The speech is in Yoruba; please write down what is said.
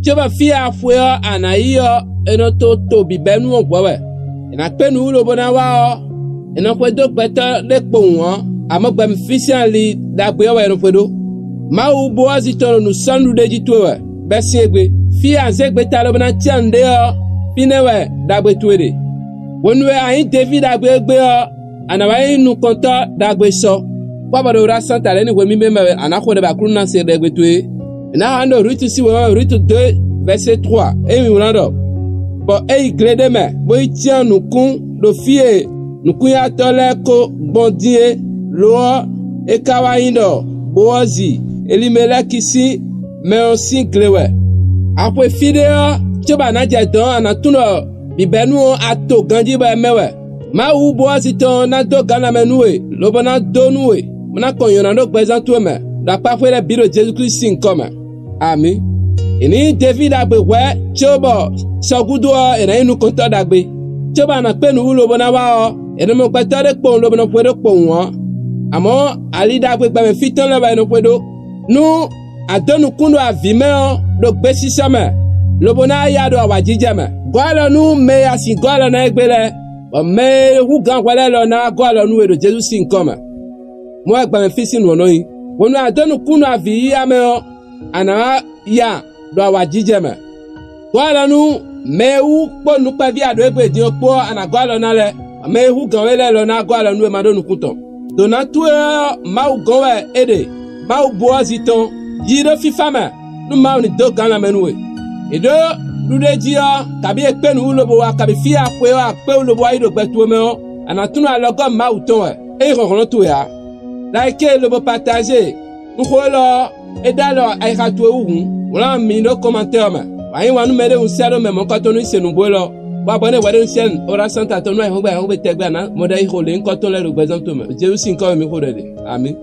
Cheba fia fuyo anayo eno to bibenu ogwewe. Ena penu ulo bona wao. Ena kwedo kweta lekpo nwa. Ama gbem fisian li dagbe wa eno kwedo. Ma ubo azitono nu sandu deji tuwe. Besi egbe. Fia zegbe talo bona tiande yo. Finewe dagbe tuwede. Wenwe ayin David dagbe egbe yo. Anawayi nu konta dagbe so. Kwa bado rasanta leni kwe mime mewe. Anakwe de bakru nanse dagbe tuwe. Na hando Rutu si wewe Rutu 2 verset 3 emi unando bo glede me bo itia nukun do fie nukun ya tole ko bondie lo ekawa indo bozi Elimeleki si meonsi glewe apwe fideo choba na jedon anatuno bibenu ato ganji ba mewe ma u bozi ton na do gana menue lo bona donuwe mona konyona do gbezantu me da pa fere biro Jesus Christ sin koma. Ami. Ini David agbe we chobo sogudo ena inu konto dagbe. Choba na penu ulo bona wa o. Ena mo gbetare po lo bona pwedo po won. Amo ali dagbe gba me fitan le ba eno pwedo. Nu adonu kundo avime o do gbe sisame. Lo bona ya do awajije me. Gwalo nu me asi gwalo na egbele. O me hu gan kwale lo na gwalo nu edo Jesus sin koma. Mo gba me fisin wono yi. Wonu adonu kundo avi ya me o. Ana ya do awajije me gwala nu mewu po nu pa vi ado egbe din opo ana gwala na le mewu gan wele lo na gwala nu e ma do nu kuton do na tu ma u gan we ede ma u bo aziton yiro fifa me nu ma ni do gan la menwe edo du de ji o kabi e pe nu lobo wa kabi fi ape wa pe lobo wa ido gbe tu me o ana tunu alogo ma u ton e ro tu ya like lobo partager nkolo edalo aika tu ehun wala mi no commentaire ma ayin wanu mede un sero me mo katonu isenu bolo wa bone wede un sen ora santa tonu e ho gba ho be tegba na mo dai ho le nkoton le ro gbezan to me Jesus sin ko mi ho de amen.